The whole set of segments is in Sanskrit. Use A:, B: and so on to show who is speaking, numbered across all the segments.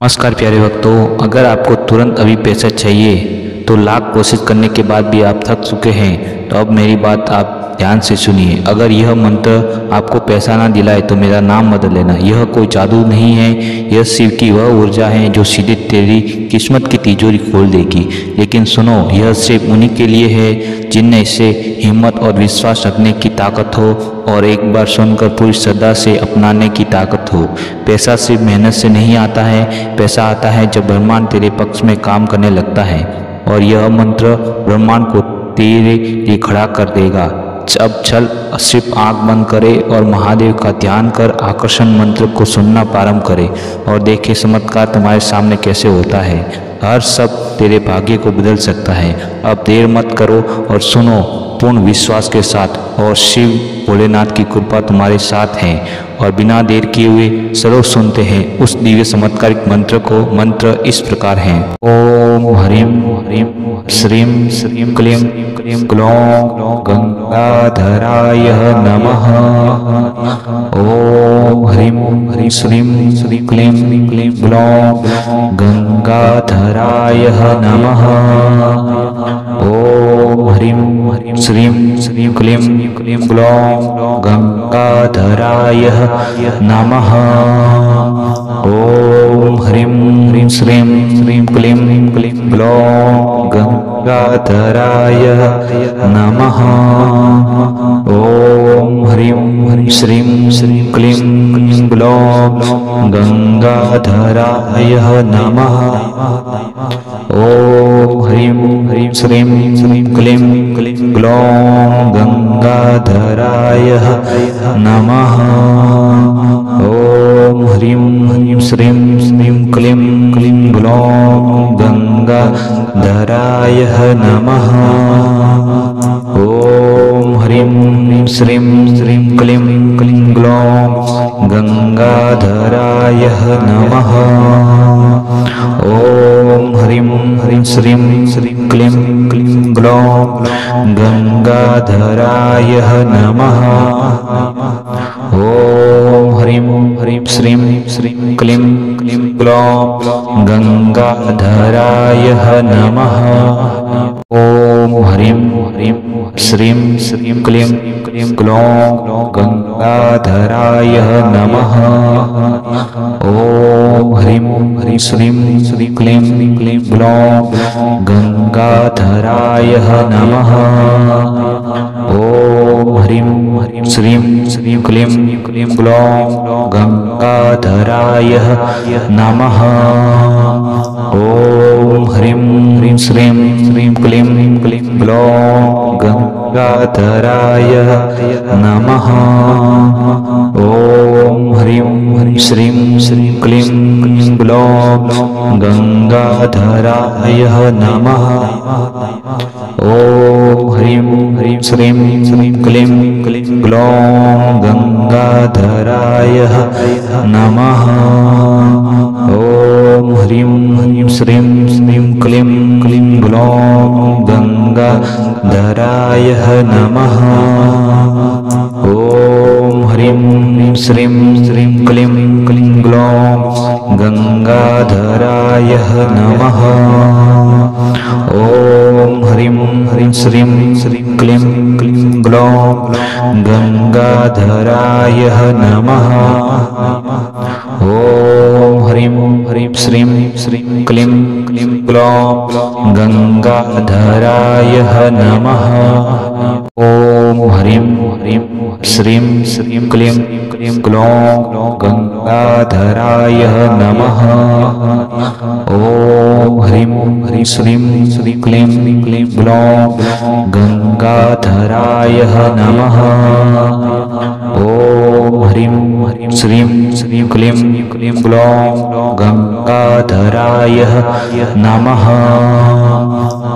A: नमस्कार प्यारे भक्तों, अगर आपको तुरंत अभी पैसा चाहिए तो लाख कोशिश करने के बाद भी आप थक चुके हैं तो अब मेरी बात आप ध्यान से सुनिए। अगर यह मंत्र आपको पैसा ना दिलाए तो मेरा नाम बदल लेना। यह कोई जादू नहीं है, यह शिव की वह ऊर्जा है जो सीधे तेरी किस्मत की तिजोरी खोल देगी। लेकिन सुनो, यह सिर्फ उन्हीं के लिए है जिनमें से हिम्मत और विश्वास रखने की ताकत हो और एक बार सुनकर पूरी श्रद्धा से अपनाने की ताकत हो। पैसा सिर्फ मेहनत से नहीं आता है, पैसा आता है जब ब्रह्मांड तेरे पक्ष में काम करने लगता है। और यह मंत्र ब्रह्मांड को तेरे लिए खड़ा कर देगा। अब चल, सिर्फ आंख बंद करे और महादेव का ध्यान कर आकर्षण मंत्र को सुनना प्रारंभ करे और देखे चमत्कार तुम्हारे सामने कैसे होता है। हर शब्द तेरे भाग्य को बदल सकता है। अब देर मत करो और सुनो पूर्ण विश्वास के साथ, और शिव भोलेनाथ की कृपा तुम्हारे साथ है। और बिना देर किए हुए चलो सुनते हैं उस दिव्य चमत्कारिक मंत्र को। मंत्र इस प्रकार है: ओम ह्रीं श्रीं श्रीं क्लीं ग्लौं गंगाधराय नमः। ओम ह्रीं श्रीं श्रीं क्लीं ग्लौं गंगाधराय नमः। ओम ह्रीं श्रीं श्रीं क्लीं ग्लौं गंगाधराय नमः। ओम ह्रीं श्रीं श्रीं क्लीं ग्लौं गंगाधराय नमः। ओम ह्रीं श्रीं श्रीं क्लीं ग्लौं गंगाधराय नमः। ओम ह्रीं श्रीं श्रीं क्लीं ग्लौं गंगाधराय नमः। ओम ह्रीं श्रीं श्रीं क्लीं ग्लौं गंगाधराय नमः। ओम ह्रीं श्रीं श्रीं क्लीं ग्लौं गंगाधराय नमः। ओम ह्रीं श्रीं श्रीं क्लीं ग्लौं गंगाधराय नमः। ओम ह्रीं श्रीं श्रीं क्लीं ग्लौं गंगाधराय नमः। ओम ह्रीं श्रीं श्रीं क्लीं ग्लौं गंगाधराय नमः। ओम ह्रीं श्रीं श्रीं क्लीं ग्लौं गंगाधराय नमः। ओम ह्रीं श्रीं श्रीं क्लीं ग्लौं गंगाधराय नमः। ओम ह्रीं श्रीं श्रीं क्लीं ग्लौं गंगाधराय नमः। ओम ह्रीं श्रीं श्रीं क्लीं ग्लौं गंगाधराय नमः। ओम ह्रीं श्रीं श्रीं क्लीं ग्लौं गंगाधराय नमः। ओम ह्रीं श्रीं श्रीं क्लीं ग्लौं गंगाधराय नमः। ओम ह्रीं श्रीं श्रीं क्लीं ग्लौं गंगाधराय नमः। ओम ह्रीं श्रीं श्रीं क्लीं ग्लौं गंगाधराय नमः। ओम ह्रीं श्रीं श्रीं क्लीं ग्लौं गंगाधराय नमः। ओम ह्रीं श्रीं श्रीं क्लीं ग्लौं गंगाधराय नमः। ओम ह्रीं श्रीं श्रीं क्लीं ग्लौं गंगाधराय नमः। ओम ह्रीं श्रीं श्रीं क्लीं ग्लौं गंगाधराय नमः।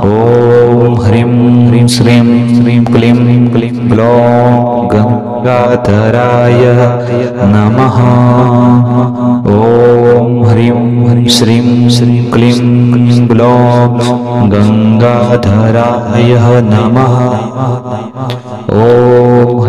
A: ओम ह्रीं श्रीं श्रीं क्लीं ग्लौं गंगाधराय नमः। ओम ह्रीं श्रीं श्रीं क्लीं ग्लौं गंगाधराय नमः। ओम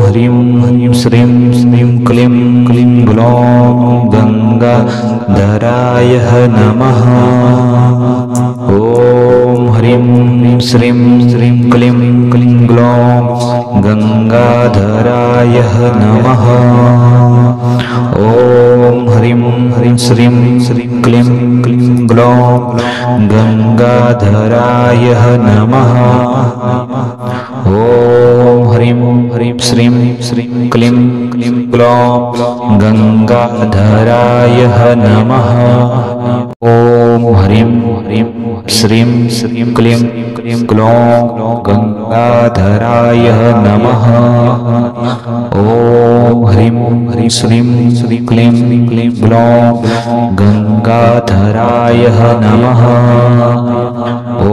A: ह्रीं ह्रीं श्रीं श्रीं क्लीं क्लीं ग्लौं गंगाधराय नमः। ॐ ह्रीं ह्रीं श्रीं श्रीं क्लीं क्लीं ग्लौं गंगाधराय नमः। ॐ ह्रीं ह्रीं श्रीं श्रीं क्लीं क्लीं ग्लौं गंगाधराय नमः। ॐ ह्रीं ह्रीं श्रीं श्रीं क्लीं क्लीं ग्लौं गंगाधराय नमः। ॐ ह्रीं ह्रीं श्रीं श्रीं क्लीं क्लीं ग्लौं गंगाधराय नमः। ॐ ह्रीं ह्रीं श्रीं श्रीं क्लीं क्लीं ग्लौं गंगाधराय नमः। ॐ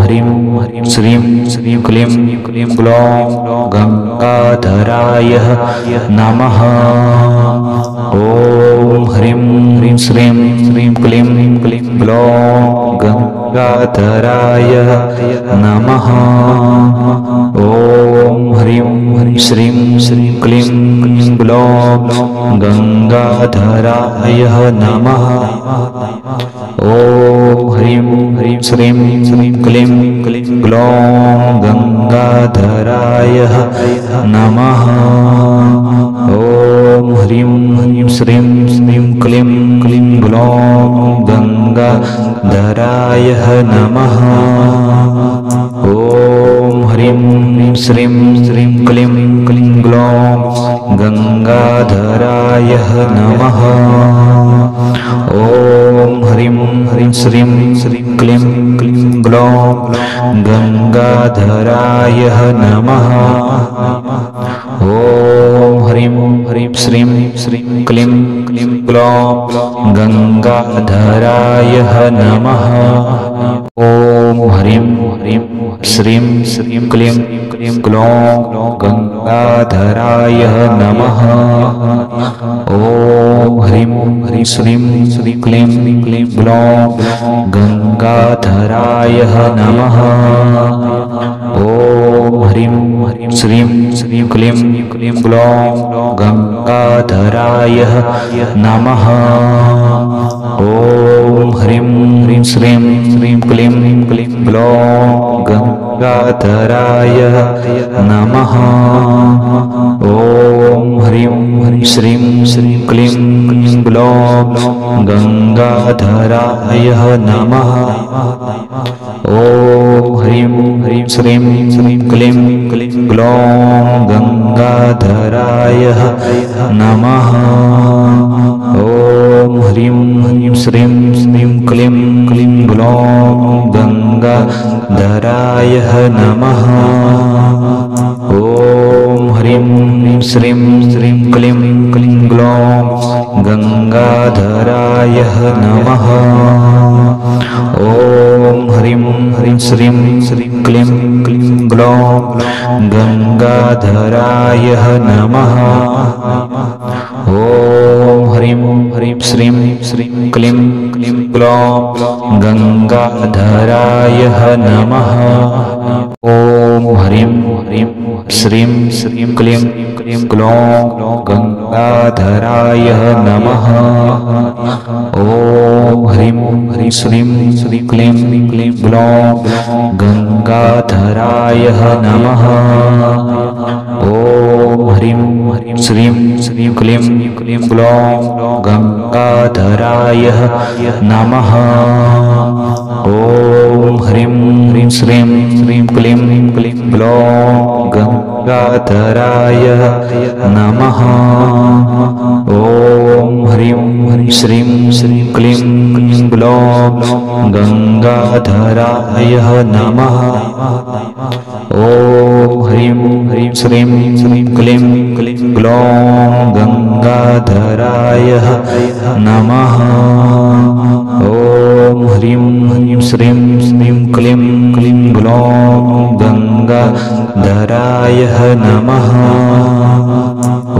A: ह्रीं ह्रीं श्रीं श्रीं क्लीं क्लीं ग्लौं गंगाधराय नमः। ॐ ह्रीं ह्रीं श्रीं श्रीं क्लीं क्लीं ग्लौं गंगाधराय नमः। ॐ ह्रीं ह्रीं श्रीं श्रीं क्लीं क्लीं ग्लौं गंगाधराय नमः। ॐ ह्रीं ह्रीं श्रीं श्रीं क्लीं क्लीं ग्लौं गंगाधराय नमः। ॐ ह्रीं ह्रीं श्रीं श्रीं क्लीं क्लीं ग्लौं गंगाधराय नमः। ॐ ह्रीं ह्रीं श्रीं श्रीं क्लीं क्लीं ग्लौं गंगाधराय नमः। ॐ ह्रीं ह्रीं श्रीं श्रीं क्लीं क्लीं ग्लौं गंगाधराय नमः। ॐ ह्रीं ह्रीं श्रीं श्रीं क्लीं क्लीं ग्लौं गंगाधराय नमः। ॐ ह्रीं ह्रीं श्रीं श्रीं क्लीं क्लीं ग्लौं गंगाधराय नमः। ॐ ह्रीं ह्रीं श्रीं श्रीं क्लीं क्लीं ग्लौं गंगाधराय नमः। ॐ ह्रीं ह्रीं श्रीं श्रीं क्लीं क्लीं ग्लौं गंगाधराय नमः। ॐ ह्रीं ह्रीं श्रीं श्रीं क्लीं क्लीं ग्लौं गंगाधराय नमः। ॐ ह्रीं ह्रीं श्रीं श्रीं क्लीं क्लीं ग्लौं गंगाधराय नमः। ॐ ह्रीं ह्रीं श्रीं श्रीं क्लीं क्लीं ग्लौं गंगाधराय नमः। ॐ ह्रीं ह्रीं श्रीं श्रीं क्लीं क्लीं ग्लौं गंगाधराय नमः। ॐ ह्रीं ह्रीं श्रीं श्रीं क्लीं क्लीं ग्लौं गंगाधराय नमः। ॐ ह्रीं ह्रीं श्रीं श्रीं क्लीं क्लीं ग्लौं गंगाधराय नमः। ॐ ह्रीं ह्रीं श्रीं श्रीं क्लीं क्लीं ग्लौं गंगाधराय नमः। ॐ ह्रीं ह्रीं श्रीं श्रीं क्लीं क्लीं ग्लौं गंगाधराय नमः। ॐ ह्रीं ह्रीं श्रीं श्रीं क्लीं क्लीं ग्लौं गंगाधराय नमः। ॐ ह्रीं ह्रीं श्रीं श्रीं क्लीं क्लीं ग्लौं गंगाधराय नमः। ॐ ह्रीं ह्रीं श्रीं श्रीं क्लीं क्लीं ग्लौं गंगाधराय नमः। ॐ ह्रीं ह्रीं श्रीं श्रीं क्लीं क्लीं ग्लौं गंगाधराय नमः। ॐ ह्रीं ह्रीं श्रीं श्रीं क्लीं क्लीं ग्लौं गंगाधराय नमः। ॐ ह्रीं ह्रीं श्रीं श्रीं क्लीं क्लीं ग्लौं गंगाधराय नमः। ॐ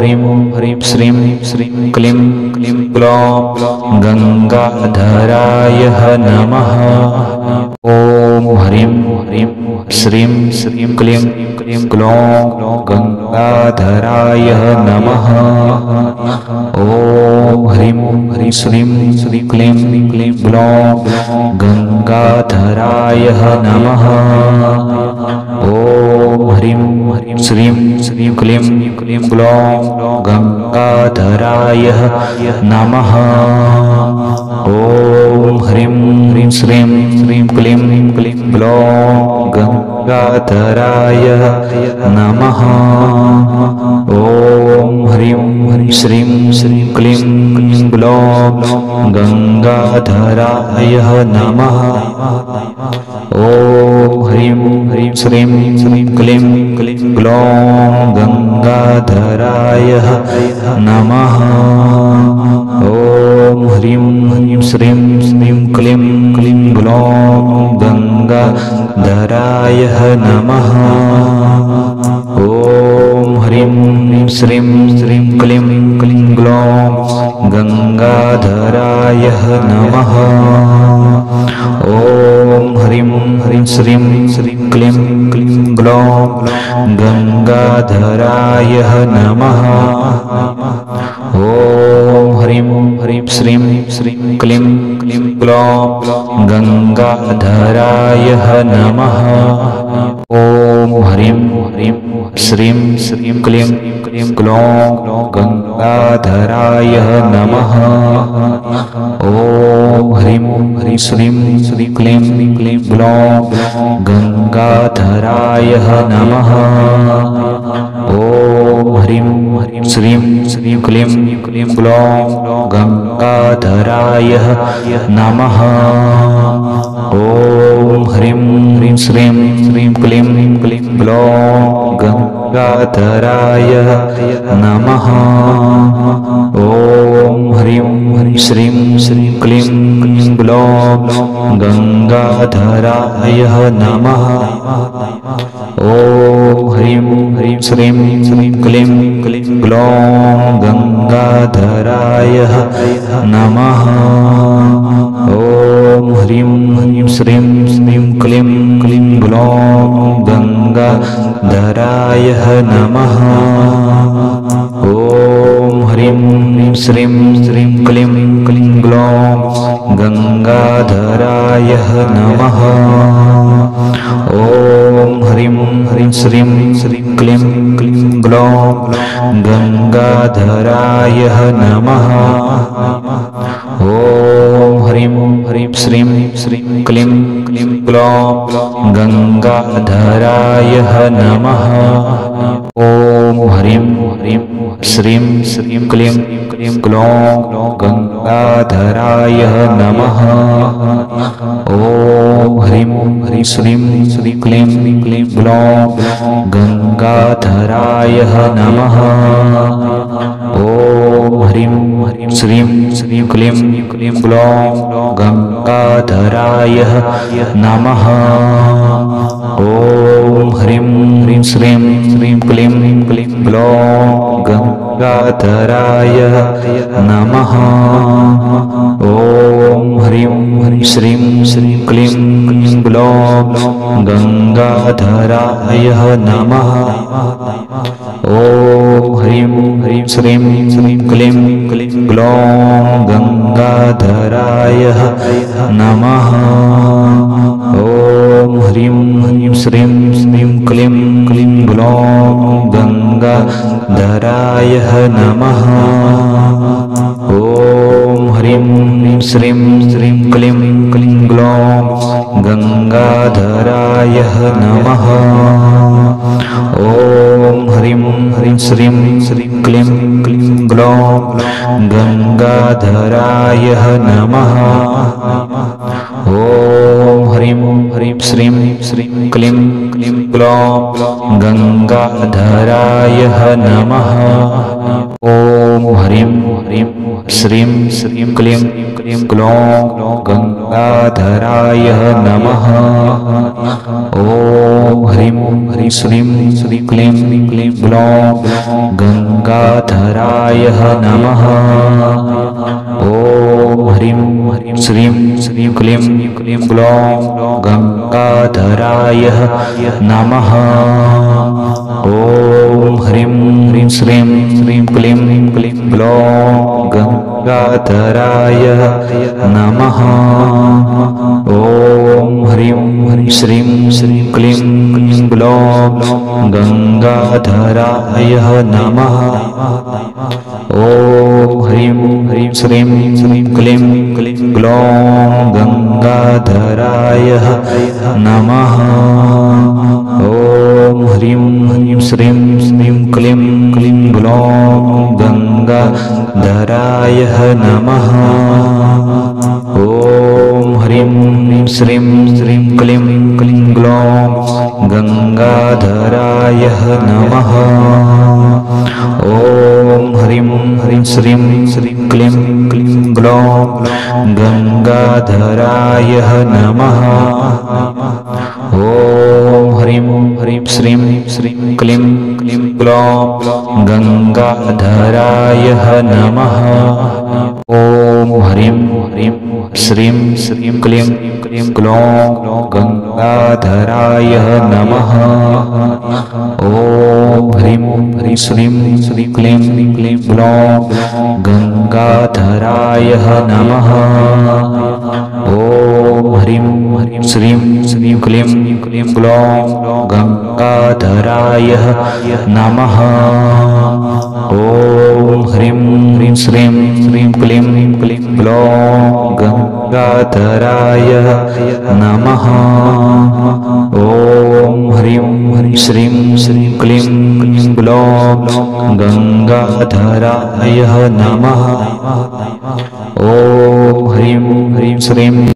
A: ह्रीं श्रीं क्लीं ग्लौं गंगाधराय नमः। ओम ह्रीं श्रीं क्लीं ग्लौं गंगाधराय नमः। ओम ह्रीं श्रीं क्लीं ग्लौं गंगाधराय नमः। ओम ह्रीं श्रीं क्लीं ग्लौं गंगाधराय नमः। ओम ह्रीं श्रीं क्लीं ग्लौं गंगाधराय नमः। ओम ह्रीं श्रीं क्लीं ग्लौं गंगाधराय नमः। ओम ह्रीं श्रीं क्लीं ग्लौं गंगाधराय नमः। ओम ह्रीं श्रीं क्लीं ग्लौं गंगाधराय नमः। ओम ह्रीं श्रीं क्लीं ग्लौं गंगाधराय नमः। ओम ह्रीं श्रीं क्लीं ग्लौं गंगाधराय नमः। ओम ह्रीं श्रीं क्लीं ग्लौं गंगाधराय नमः। ओम ह्रीं श्रीं क्लीं ग्लौं गंगाधराय नमः। ओम ह्रीं श्रीं क्लीं ग्लौं गंगाधराय नमः। ओम ह्रीं श्रीं क्लीं ग्लौं गंगाधराय नमः। ओम ह्रीं श्रीं क्लीं ग्लौं गंगाधराय नमः। ओम ह्रीं श्रीं क्लीं ग्लौं गंगाधराय नमः। ओम ह्रीं श्रीं क्लीं ग्लौं गंगाधराय नमः। ओम ह्रीं श्रीं क्लीं ग्लौं गंगाधराय नमः। ओम ह्रीं श्रीं क्लीं ग्लौं गंगाधराय नमः। ओम ह्रीं श्रीं क्लीं ग्लौं गंगाधराय नमः। ओम ह्रीं श्रीं क्लीं ग्लौं गंगाधराय नमः। ओम ह्रीं श्रीं क्लीं ग्लौं गंगाधराय नमः। ओम ह्रीं श्रीं क्लीं ग्लौं गंगाधराय नमः। ओम ह्रीं श्रीं क्लीं ग्लौं गंगाधराय नमः। ओम ह्रीं श्रीं क्लीं ग्लौं गंगाधराय नमः। ओम ह्रीं श्रीं क्लीं ग्लौं गंगाधराय नमः। ओम ह्रीं श्रीं क्लीं ग्लौं गंगाधराय नमः। ओम ह्रीं श्रीं क्लीं ग्लौं गंगाधराय नमः। ओम ह्रीं श्रीं क्लीं ग्लौं गंगाधराय नमः। ओम ह्रीं श्रीं क्लीं ग्लौं गंगाधराय नमः। ओम ह्रीं श्रीं क्लीं ग्लौं गंगाधराय नमः। ओम ह्रीं श्रीं क्लीं ग्लौं गंगाधराय गंगाधराय नमः। ओम ह्रीं ह्रीं श्रीं श्रीं क्लीं क्लीं ग्लौं गंगाधराय नमः। ओम ह्रीं ह्रीं श्रीं श्रीं क्लीं क्लीं ग्लौं गंगाधराय नमः। ओम ह्रीं ह्रीं श्रीं श्रीं क्लीं क्लीं ग्लौं गंगाधराय नमः। ओम ह्रीं ह्रीं श्रीं श्रीं क्लीं क्लीं ग्लौं गंगाधराय नमः। ओम ह्रीं ह्रीं श्रीं श्रीं क्लीं क्लीं ग्लौं गंगाधराय नमः। ओम ह्रीं ह्रीं श्रीं श्रीं क्लीं क्लीं ग्लौं गंगाधराय नमः। ओम ह्रीं ह्रीं श्रीं श्रीं क्लीं क्लीं ग्लौं गंगाधराय नमः। ओम ह्रीं ह्रीं श्रीं श्रीं क्लीं क्लीं ग्लौं गंगाधराय नमः। ओम ह्रीं ह्रीं श्रीं श्रीं क्लीं क्लीं ग्लौं गंगाधराय नमः। ओम ह्रीं ह्रीं श्रीं श्रीं क्लीं क्लीं ग्लौं गंगाधराय नमः। ओम ह्रीं ह्रीं श्रीं श्रीं क्लीं क्लीं ग्लौं गंगाधराय नमः। ओम ह्रीं ह्रीं श्रीं श्रीं क्लीं क्लीं ग्लौं गंगाधराय नमः। ओम ह्रीं ह्रीं श्रीं श्रीं क्लीं क्लीं ग्लौं गंगाधराय नमः। ओम ह्रीं ह्रीं श्रीं श्रीं क्लीं क्लीं ग्लौं गंगाधराय नमः। ओम ह्रीं ह्रीं श्रीं